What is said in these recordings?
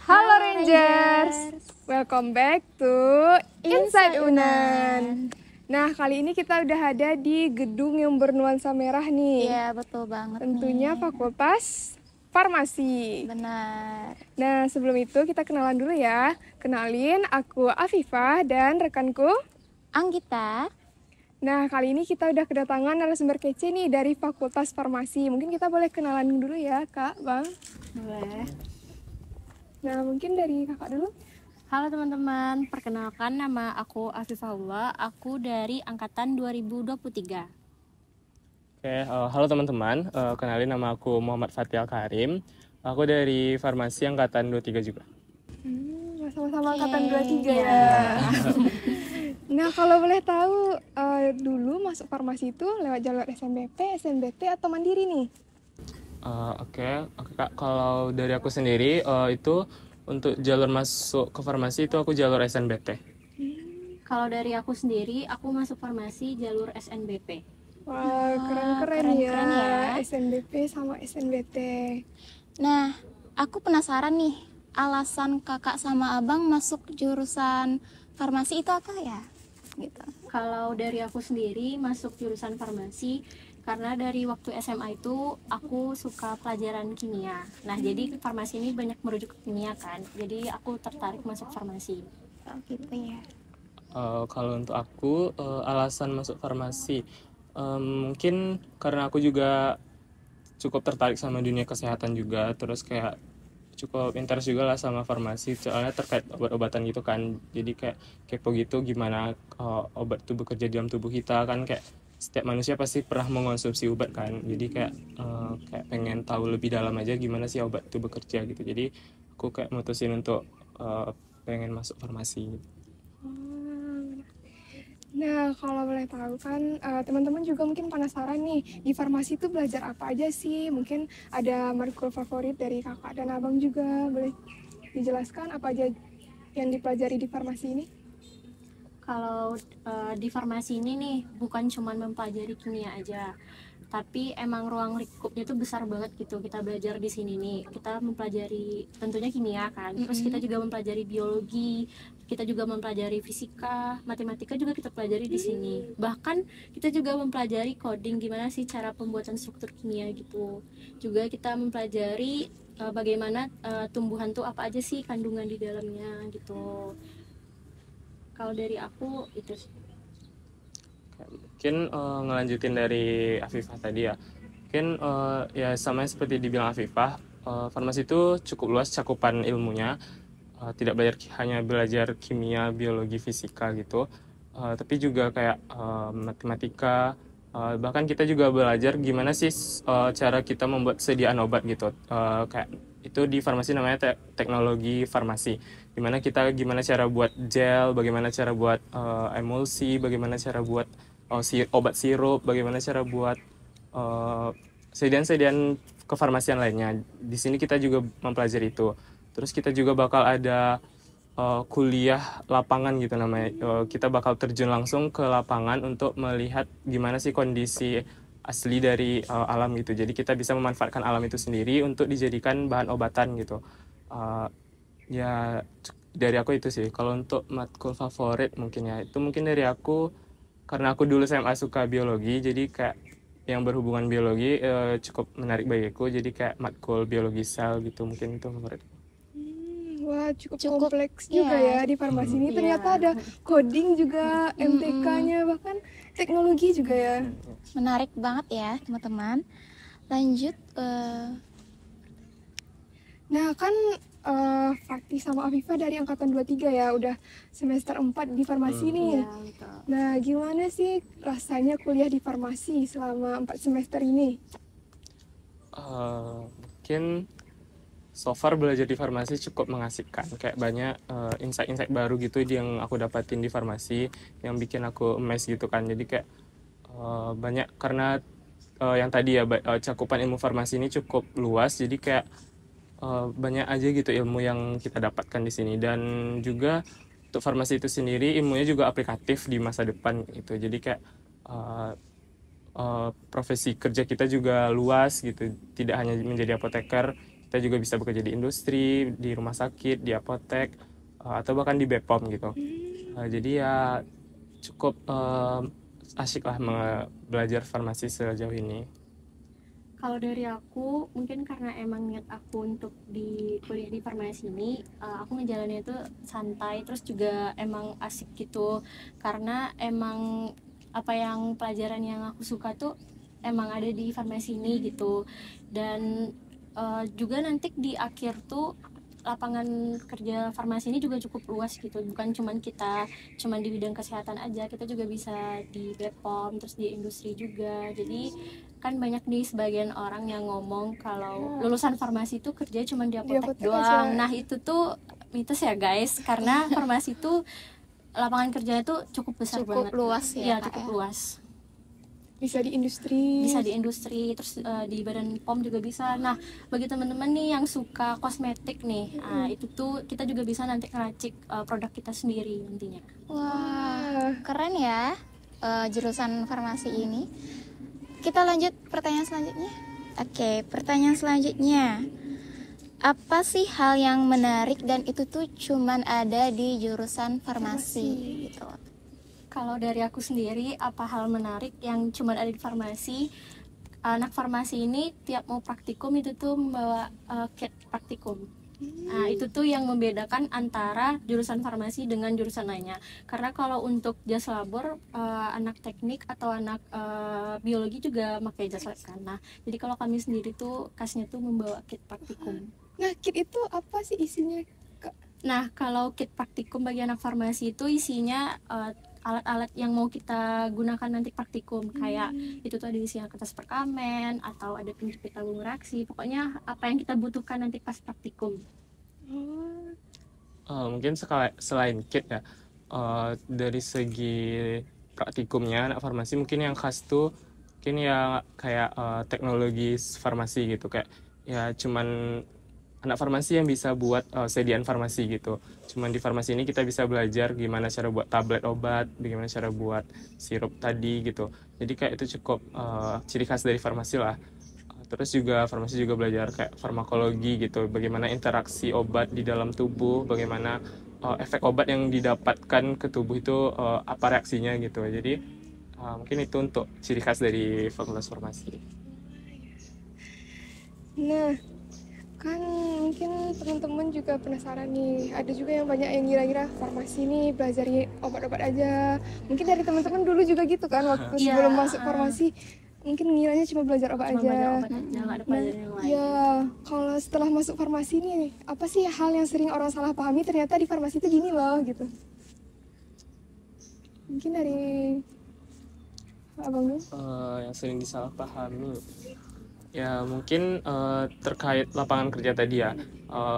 Halo Rangers, welcome back to Inside Unan. Nah, kali ini kita udah ada di gedung yang bernuansa merah nih. Iya, betul banget. Tentunya nih. Fakultas Farmasi. Benar. Nah, sebelum itu kita kenalan dulu ya. Kenalin, aku Afifah dan rekanku Anggita. Nah, kali ini kita udah kedatangan narasumber kece nih dari Fakultas Farmasi. Mungkin kita boleh kenalan dulu ya, Kak, Bang. Boleh. Nah, mungkin dari kakak dulu. Halo teman-teman, perkenalkan nama aku Afifahullah, aku dari angkatan 2023. Halo teman-teman, kenalin nama aku Muhammad Fatil Karim, aku dari Farmasi angkatan 23 juga. Sama-sama angkatan 23 ya. Nah, kalau boleh tahu, dulu masuk farmasi itu lewat jalur SNBP, SNBT, atau mandiri nih? Oke Kak, kalau dari aku sendiri itu untuk jalur masuk ke farmasi itu aku jalur SNBT. Kalau dari aku sendiri, aku masuk farmasi jalur SNBP. Wah, keren-keren ya. SNBP sama SNBT. Nah, aku penasaran nih, alasan kakak sama abang masuk jurusan farmasi itu apa ya? Gitu. Kalau dari aku sendiri masuk jurusan farmasi karena dari waktu SMA itu aku suka pelajaran kimia. Nah, jadi farmasi ini banyak merujuk ke kimia kan. Jadi aku tertarik masuk farmasi. Oh, gitu ya. Kalau untuk aku alasan masuk farmasi mungkin karena aku juga cukup tertarik sama dunia kesehatan juga, terus kayak cukup interest juga lah sama farmasi soalnya terkait obat-obatan gitu kan, jadi kayak kepo gitu gimana obat itu bekerja dalam tubuh kita kan, kayak setiap manusia pasti pernah mengonsumsi obat kan, jadi kayak pengen tahu lebih dalam aja gimana sih obat itu bekerja gitu, jadi aku kayak mutusin untuk pengen masuk farmasi gitu. Nah, kalau boleh tahu kan, teman-teman juga mungkin penasaran nih, di farmasi itu belajar apa aja sih? Mungkin ada matkul favorit dari kakak dan abang juga, boleh dijelaskan apa aja yang dipelajari di farmasi ini? Kalau di farmasi ini nih bukan cuma mempelajari kimia aja, tapi emang ruang lingkupnya tuh besar banget gitu. Kita belajar di sini nih, kita mempelajari tentunya kimia kan, terus kita juga mempelajari biologi, kita juga mempelajari fisika, matematika juga kita pelajari di sini. Bahkan kita juga mempelajari coding, gimana sih cara pembuatan struktur kimia gitu. Juga kita mempelajari bagaimana tumbuhan tuh apa aja sih kandungan di dalamnya gitu. Kalau dari aku itu sih. Mungkin ngelanjutin dari Afifah tadi ya, mungkin ya sama seperti dibilang Afifah, farmasi itu cukup luas cakupan ilmunya, tidak hanya belajar kimia, biologi, fisika gitu, tapi juga kayak matematika, bahkan kita juga belajar gimana sih cara kita membuat sediaan obat gitu, kayak itu di farmasi namanya teknologi farmasi, gimana cara buat gel, bagaimana cara buat emulsi, bagaimana cara buat obat sirup, bagaimana cara buat sediaan-sediaan kefarmasian lainnya. Di sini kita juga mempelajari itu. Terus kita juga bakal ada kuliah lapangan gitu namanya. Kita bakal terjun langsung ke lapangan untuk melihat gimana sih kondisi asli dari alam gitu. Jadi kita bisa memanfaatkan alam itu sendiri untuk dijadikan bahan obatan gitu. Ya dari aku itu sih. Kalau untuk matkul favorit mungkin ya itu mungkin dari aku, karena aku dulu SMA suka biologi, jadi kayak yang berhubungan biologi cukup menarik bagiku, jadi kayak matkul biologi sel gitu, mungkin itu favorit. Wah, cukup kompleks juga ya di farmasi ini. Ternyata ada coding juga, MTK-nya, bahkan teknologi juga ya. Menarik banget ya, teman-teman. Lanjut. Nah, kan Fakti sama Afifah dari angkatan 23 ya, udah semester 4 di farmasi nih. Iya, betul. Nah, gimana sih rasanya kuliah di farmasi selama 4 semester ini? Mungkin so far belajar di farmasi cukup mengasihkan, kayak banyak insight-insight baru gitu yang aku dapatin di farmasi yang bikin aku amazed gitu kan, jadi kayak banyak karena yang tadi ya cakupan ilmu farmasi ini cukup luas, jadi kayak banyak aja gitu ilmu yang kita dapatkan di sini, dan juga untuk farmasi itu sendiri ilmunya juga aplikatif di masa depan gitu, jadi kayak profesi kerja kita juga luas gitu, tidak hanya menjadi apoteker, kita juga bisa bekerja di industri, di rumah sakit, di apotek, atau bahkan di Bepom gitu. Jadi ya cukup asyik lah belajar farmasi sejauh ini. Kalau dari aku, mungkin karena emang niat aku untuk di kuliah di farmasi ini, aku ngejalaninnya itu santai, terus juga emang asik gitu. Karena emang apa yang pelajaran yang aku suka tuh emang ada di farmasi ini gitu. Dan juga nanti di akhir tuh lapangan kerja farmasi ini juga cukup luas gitu, bukan cuman di bidang kesehatan aja, kita juga bisa di Bepom, terus di industri juga. Jadi kan banyak nih sebagian orang yang ngomong kalau lulusan farmasi itu kerja cuma di apotek doang. Nah itu tuh mitos ya guys, karena farmasi itu lapangan kerjanya tuh cukup besar Cukup banget, luas ya, Kak, cukup ya. luas. Bisa di industri, Terus di badan POM juga bisa. Nah bagi teman-teman nih yang suka kosmetik nih, itu tuh kita juga bisa nanti ngeracik produk kita sendiri nantinya. Wah, keren ya jurusan farmasi ini. Kita lanjut pertanyaan selanjutnya. Oke, pertanyaan selanjutnya. Apa sih hal yang menarik dan itu tuh cuman ada di jurusan farmasi gitu? Kalau dari aku sendiri, apa hal menarik yang cuma ada di farmasi? Anak farmasi ini tiap mau praktikum itu tuh membawa kit praktikum. Nah, itu tuh yang membedakan antara jurusan farmasi dengan jurusan lainnya. Karena kalau untuk jas labor, anak teknik atau anak biologi juga pakai jas lab kan. Nah, jadi kalau kami sendiri tuh kasnya tuh membawa kit praktikum. Nah, kit itu apa sih isinya, Kak? Nah, kalau kit praktikum bagi anak farmasi itu isinya alat-alat yang mau kita gunakan nanti praktikum, kayak itu tuh ada isinya kertas perkamen atau ada penjepit tabung reaksi, pokoknya apa yang kita butuhkan nanti pas praktikum. Mungkin selain kit ya, dari segi praktikumnya anak farmasi mungkin yang khas tuh mungkin ya kayak teknologi farmasi gitu, kayak ya cuman anak farmasi yang bisa buat sediaan farmasi gitu. Cuman di farmasi ini kita bisa belajar gimana cara buat tablet obat, bagaimana cara buat sirup tadi gitu. Jadi kayak itu cukup ciri khas dari farmasi lah. Terus juga farmasi juga belajar kayak farmakologi gitu, bagaimana interaksi obat di dalam tubuh, bagaimana efek obat yang didapatkan ke tubuh itu apa reaksinya gitu. Jadi mungkin itu untuk ciri khas dari fakultas farmasi. Nah, kan mungkin teman-teman juga penasaran nih, ada juga yang banyak yang ngira-ngira farmasi nih belajar obat-obat aja. Mungkin dari teman-teman dulu juga gitu kan, waktu sebelum masuk farmasi mungkin ngiranya cuma belajar obat aja. Belajar obat aja, nggak ada pelajaran yang lain. Ya, kalau setelah masuk farmasi nih, apa sih hal yang sering orang salah pahami, ternyata di farmasi itu gini loh gitu. Mungkin dari Abang Gung? Yang sering disalahpahami ya mungkin terkait lapangan kerja tadi ya,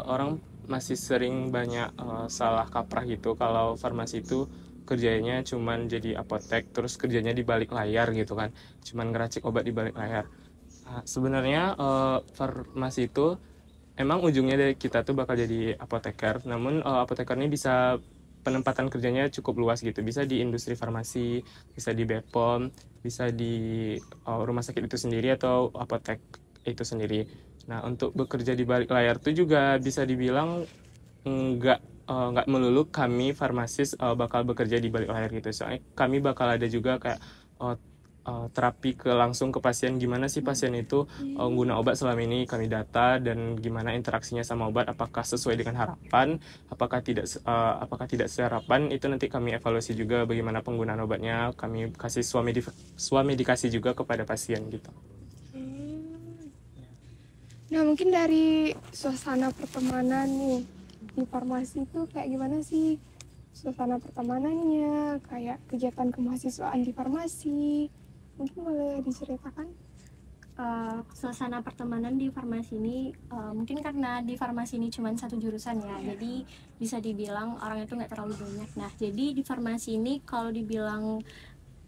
orang masih sering banyak salah kaprah gitu kalau farmasi itu kerjanya cuman jadi apotek, terus kerjanya di balik layar gitu kan, cuman ngeracik obat di balik layar. Sebenarnya farmasi itu emang ujungnya dari kita tuh bakal jadi apoteker, namun apoteker ini bisa penempatan kerjanya cukup luas gitu, bisa di industri farmasi, bisa di Bepom, bisa di rumah sakit itu sendiri atau apotek itu sendiri. Nah, untuk bekerja di balik layar itu juga bisa dibilang nggak melulu kami farmasis bakal bekerja di balik layar gitu. Soalnya kami bakal ada juga kayak terapi langsung ke pasien, gimana sih pasien itu guna obat selama ini kami data, dan gimana interaksinya sama obat, apakah sesuai dengan harapan, apakah tidak sesuai harapan, itu nanti kami evaluasi juga bagaimana penggunaan obatnya, kami kasih swamedikasi juga kepada pasien gitu. Nah, mungkin dari suasana pertemanan nih di farmasi itu kayak gimana sih suasana pertemanannya, kayak kegiatan kemahasiswaan di farmasi? Mungkin boleh diceritakan? Suasana pertemanan di farmasi ini mungkin karena di farmasi ini cuma satu jurusan ya, jadi bisa dibilang orang itu nggak terlalu banyak. Nah, jadi di farmasi ini kalau dibilang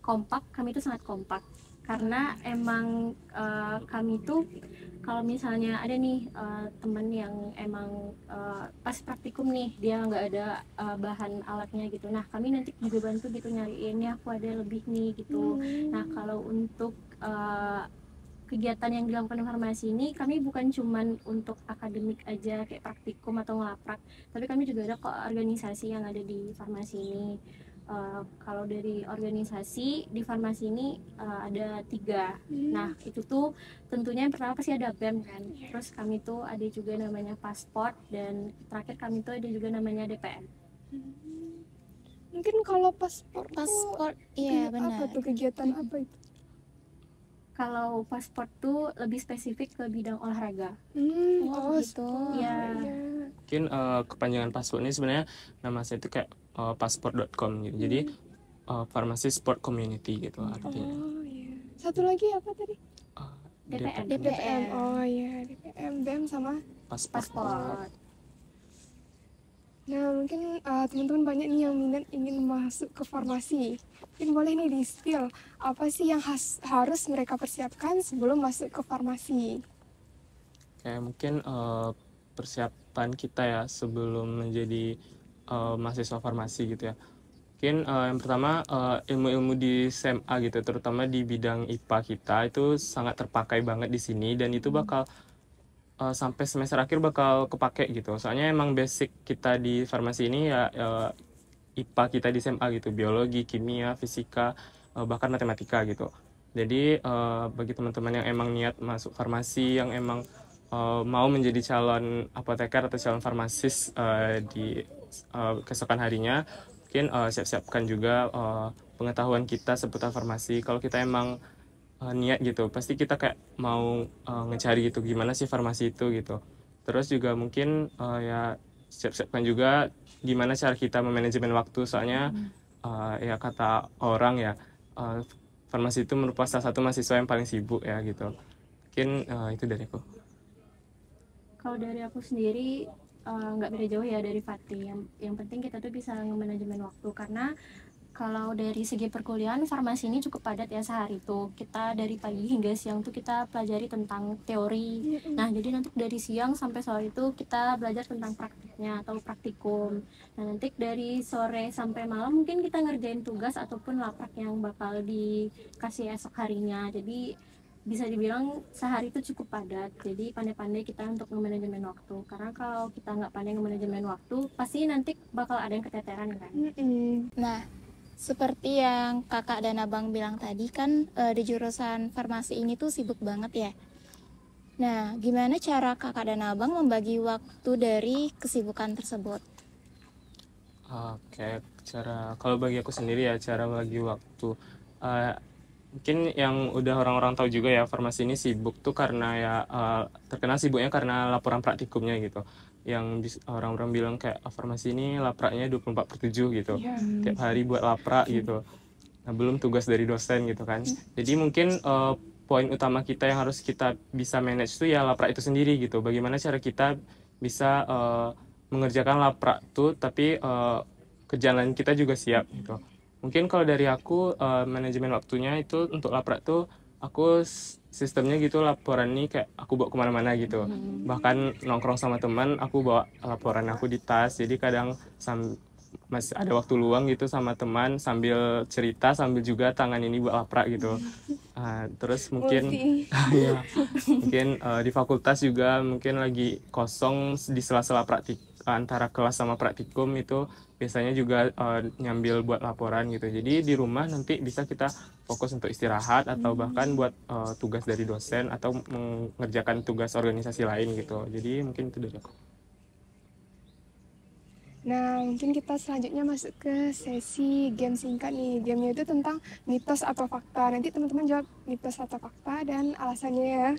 kompak, kami itu sangat kompak karena emang kami tuh kalau misalnya ada nih temen yang emang pas praktikum nih dia nggak ada bahan alatnya gitu, nah kami nanti juga bantu gitu nyariin, ya aku ada lebih nih gitu. Nah, kalau untuk kegiatan yang dilakukan farmasi ini kami bukan cuman untuk akademik aja kayak praktikum atau ngelaprak, tapi kami juga ada kok organisasi yang ada di farmasi ini. Kalau dari organisasi di farmasi ini ada 3. Nah itu tuh tentunya yang pertama pasti ada BEM kan, terus kami tuh ada juga namanya Pasport, dan terakhir kami tuh ada juga namanya DPM. Mungkin kalau paspor Pasport, apa iya benar. tuh, kegiatan apa itu? Kalau Pasport tuh lebih spesifik ke bidang olahraga. Oh, gitu. sport, Ya. Mungkin kepanjangan paspor ini sebenarnya nama saya itu kayak pasport.com gitu. Jadi farmasi sport community gitu artinya. Oh iya. Satu lagi apa tadi? DPM. DPM. Oh iya, DPM, BEM sama. Pasport. Nah, mungkin teman-teman banyak nih yang minat ingin masuk ke farmasi. Mungkin boleh nih di spill apa sih yang harus mereka persiapkan sebelum masuk ke farmasi? Kayak mungkin persiapan kita ya sebelum menjadi mahasiswa farmasi gitu ya. Mungkin yang pertama ilmu-ilmu di SMA gitu, terutama di bidang IPA kita itu sangat terpakai banget di sini, dan itu bakal sampai semester akhir bakal kepake gitu. Soalnya emang basic kita di farmasi ini ya IPA kita di SMA gitu, biologi, kimia, fisika, bahkan matematika gitu. Jadi bagi teman-teman yang emang niat masuk farmasi, yang emang mau menjadi calon apoteker atau calon farmasis di keesokan harinya, mungkin siap-siapkan juga pengetahuan kita seputar farmasi. Kalau kita emang niat gitu, pasti kita kayak mau ngecari gitu gimana sih farmasi itu gitu. Terus juga mungkin ya siap-siapkan juga gimana cara kita memanajemen waktu, soalnya ya kata orang ya farmasi itu merupakan salah satu mahasiswa yang paling sibuk ya gitu. Mungkin itu dari aku. Kalau dari aku sendiri nggak beda jauh ya dari Fatih. Yang penting kita tuh bisa nge-manajemen waktu, karena kalau dari segi perkuliahan farmasi ini cukup padat ya sehari tuh. Kita dari pagi hingga siang tuh kita pelajari tentang teori. Nah, jadi nanti dari siang sampai sore itu kita belajar tentang praktiknya atau praktikum. Nah, nanti dari sore sampai malam mungkin kita ngerjain tugas ataupun laprak yang bakal dikasih esok harinya. Jadi bisa dibilang sehari itu cukup padat. Jadi pandai-pandai kita untuk manajemen waktu. Karena kalau kita nggak pandai manajemen waktu, pasti nanti bakal ada yang keteteran kan. Nah, seperti yang kakak dan abang bilang tadi kan di jurusan farmasi ini tuh sibuk banget ya. Nah, gimana cara kakak dan abang membagi waktu dari kesibukan tersebut? Oke, kalau bagi aku sendiri ya, cara bagi waktu mungkin yang udah orang-orang tahu juga ya, farmasi ini sibuk tuh karena ya terkenal sibuknya karena laporan praktikumnya gitu, yang orang-orang bilang kayak farmasi ini lapraknya 24/7 gitu, tiap hari buat laprak gitu. Nah, belum tugas dari dosen gitu kan. Jadi mungkin poin utama kita yang harus kita bisa manage itu ya laprak itu sendiri gitu. Bagaimana cara kita bisa mengerjakan laprak tuh tapi kerjaan lain kita juga siap gitu. Mungkin kalau dari aku manajemen waktunya itu untuk laprak tuh aku sistemnya gitu, laporan ini kayak aku bawa kemana-mana gitu. Bahkan nongkrong sama teman aku bawa laporan aku di tas, jadi kadang masih ada waktu luang gitu sama teman sambil cerita sambil juga tangan ini buat laprak gitu. Terus mungkin ya, mungkin di fakultas juga mungkin lagi kosong di sela-sela praktik antara kelas sama praktikum, itu biasanya juga nyambil buat laporan gitu. Jadi di rumah nanti bisa kita fokus untuk istirahat atau bahkan buat tugas dari dosen atau mengerjakan tugas organisasi lain gitu. Jadi mungkin itu dari aku. Nah, mungkin kita selanjutnya masuk ke sesi game singkat nih. Gamenya itu tentang mitos atau fakta. Nanti teman-teman jawab mitos atau fakta dan alasannya ya.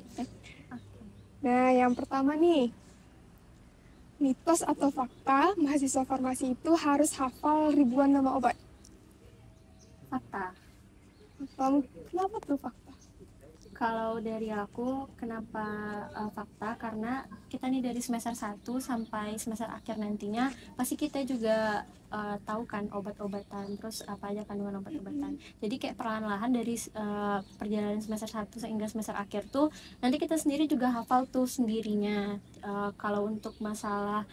Nah, yang pertama nih, mitos atau fakta mahasiswa farmasi itu harus hafal ribuan nama obat. Fakta. Kenapa tuh fakta? Kalau dari aku, kenapa fakta? Karena kita nih dari semester 1 sampai semester akhir nantinya pasti kita juga tahu kan obat-obatan, terus apa aja kandungan obat-obatan. Jadi kayak perlahan-lahan dari perjalanan semester 1 hingga semester akhir tuh nanti kita sendiri juga hafal tuh sendirinya. Kalau untuk masalah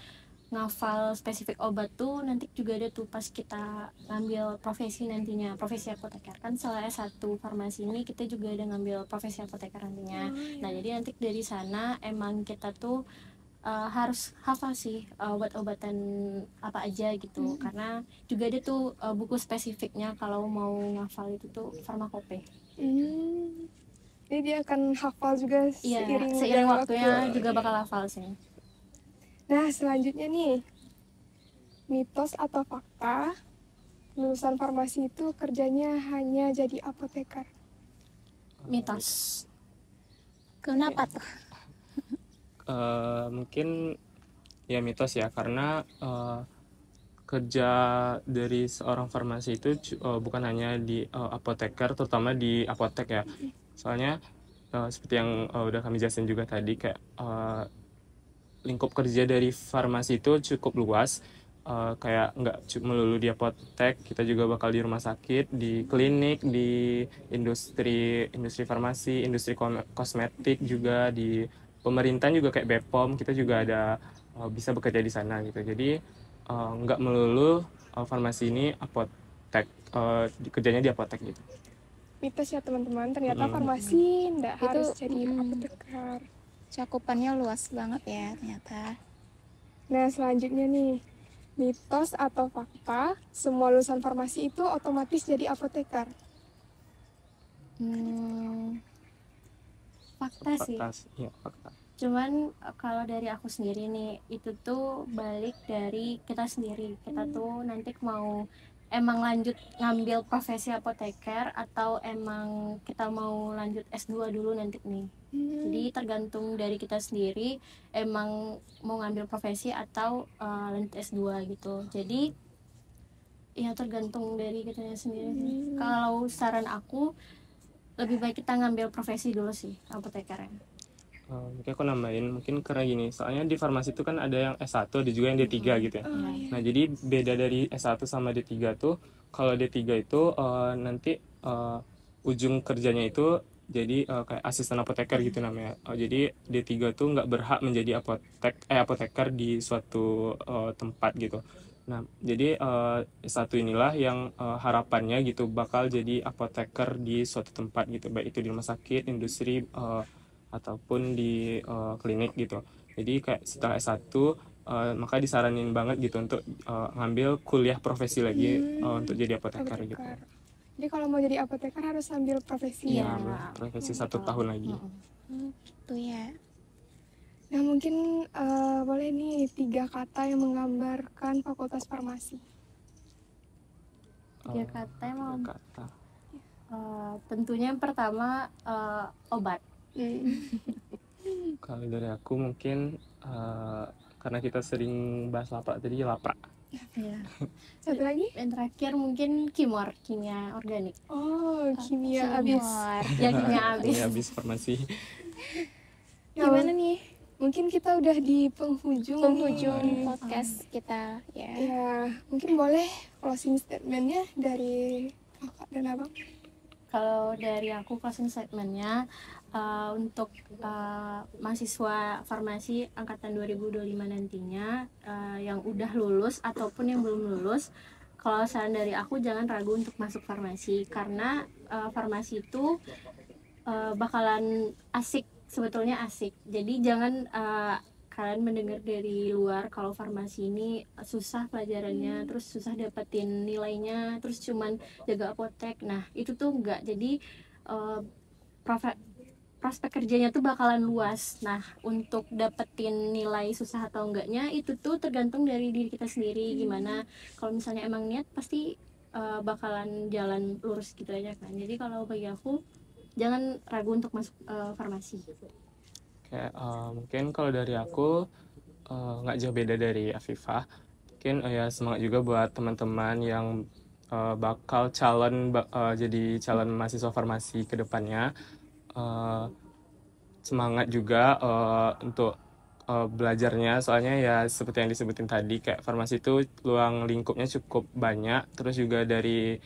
ngafal spesifik obat tuh nanti juga ada tuh pas kita ngambil profesi nantinya, profesi apoteker. Kan setelah S1 farmasi ini kita juga ada ngambil profesi apoteker nantinya. Nah, jadi nanti dari sana emang kita tuh harus hafal sih obat-obatan apa aja gitu. Karena juga ada tuh buku spesifiknya kalau mau ngafal itu tuh farmakope. Jadi dia akan hafal juga Iya, seiring seiring jalan waktunya waktu. juga bakal hafal sih. Nah, selanjutnya nih, mitos atau fakta lulusan farmasi itu kerjanya hanya jadi apoteker. Mitos. Kenapa tuh? Mungkin ya mitos ya, karena kerja dari seorang farmasi itu bukan hanya di apoteker, terutama di apotek ya. Soalnya seperti yang udah kami jelasin juga tadi, kayak lingkup kerja dari farmasi itu cukup luas. Kayak nggak melulu di apotek, kita juga bakal di rumah sakit, di klinik, di industri farmasi, industri kosmetik juga, di pemerintahan juga kayak BPOM, kita juga ada bisa bekerja di sana gitu. Jadi nggak melulu farmasi ini apotek, kerjanya di apotek gitu. Mitos ya teman-teman, ternyata farmasi nggak Itu, harus jadi apoteker. Cakupannya luas banget ya ternyata. Nah, selanjutnya nih, mitos atau fakta semua lulusan farmasi itu otomatis jadi apoteker. Fakta sih. Ya, fakta. Cuman kalau dari aku sendiri nih, itu tuh balik dari kita sendiri. Kita tuh nanti mau emang lanjut ngambil profesi apoteker atau emang kita mau lanjut S2 dulu nanti nih. Jadi tergantung dari kita sendiri emang mau ngambil profesi atau lanjut S2 gitu. Jadi ya tergantung dari kitanya sendiri sih. Kalau saran aku lebih baik kita ngambil profesi dulu sih apotekernya. Mungkin aku nambahin, mungkin karena gini, soalnya di farmasi itu kan ada yang S1, ada juga yang D3 gitu ya. Nah, jadi beda dari S1 sama D3 tuh, kalau D3 itu nanti ujung kerjanya itu jadi kayak asisten apoteker gitu namanya. Jadi D3 tuh nggak berhak menjadi apoteker di suatu tempat gitu. Nah, jadi S1 inilah yang harapannya gitu bakal jadi apoteker di suatu tempat gitu, baik itu di rumah sakit, industri, ataupun di klinik gitu. Jadi kayak setelah S1 maka disaranin banget gitu untuk ngambil kuliah profesi lagi untuk jadi apoteker gitu. Jadi kalau mau jadi apoteker harus ambil profesi Iya, profesi 1 tahun lagi. Gitu ya. Nah, mungkin boleh nih 3 kata yang menggambarkan fakultas farmasi. 3 kata emang. Kata. Tentunya yang pertama obat. Kalau dari aku mungkin karena kita sering bahas laprak tadi, laprak. Iya. Satu lagi? Yang terakhir mungkin kimia organik. Oh, kimia abis. Ya kimia abis. Ini habis farmasi. Gimana nih Mungkin kita udah di penghujung podcast kita ya. Ya, mungkin boleh closing statementnya dari kakak dan abang. Kalau dari aku closing statementnya untuk mahasiswa farmasi angkatan 2025 nantinya yang udah lulus ataupun yang belum lulus, kalau saran dari aku jangan ragu untuk masuk farmasi, karena farmasi itu bakalan asik, sebetulnya asik. Jadi jangan kalian mendengar dari luar kalau farmasi ini susah pelajarannya, terus susah dapetin nilainya, terus cuman jaga apotek. Nah, itu tuh enggak. Jadi prospek kerjanya tuh bakalan luas. Nah, untuk dapetin nilai susah atau enggaknya itu tuh tergantung dari diri kita sendiri. Gimana kalau misalnya emang niat, pasti bakalan jalan lurus gitu aja kan. Jadi kalau bagi aku jangan ragu untuk masuk farmasi. Kayak mungkin kalau dari aku nggak jauh beda dari Afifah. Mungkin ya semangat juga buat teman-teman yang bakal jadi calon mahasiswa farmasi ke depannya. Semangat juga untuk belajarnya, soalnya ya seperti yang disebutin tadi, kayak farmasi itu peluang lingkupnya cukup banyak. Terus juga dari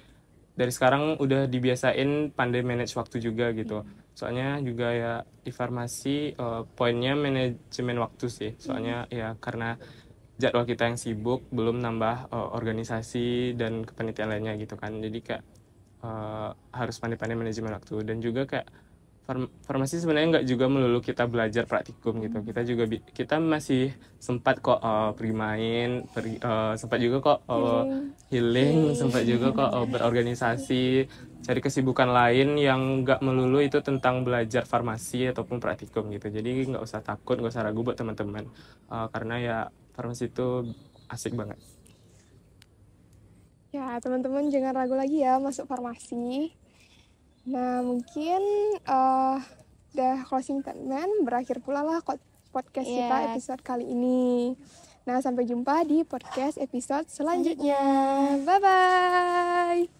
sekarang udah dibiasain pandai manage waktu juga gitu. Soalnya juga ya di farmasi poinnya manajemen waktu sih. Soalnya ya karena jadwal kita yang sibuk, belum nambah organisasi dan kepanitiaan lainnya gitu kan. Jadi kayak harus pandai-pandai manajemen waktu. Dan juga kayak farmasi sebenarnya nggak juga melulu kita belajar praktikum gitu. Kita juga kita masih sempat kok pergi main, sempat juga kok healing, sempat juga kok berorganisasi, cari kesibukan lain yang nggak melulu itu tentang belajar farmasi ataupun praktikum gitu. Jadi nggak usah takut, nggak usah ragu buat teman-teman, karena ya farmasi itu asik banget. Ya, teman-teman jangan ragu lagi ya masuk farmasi. Nah, mungkin udah closing statement, berakhir pula lah podcast kita episode kali ini. Nah, sampai jumpa di podcast episode selanjutnya. Bye-bye!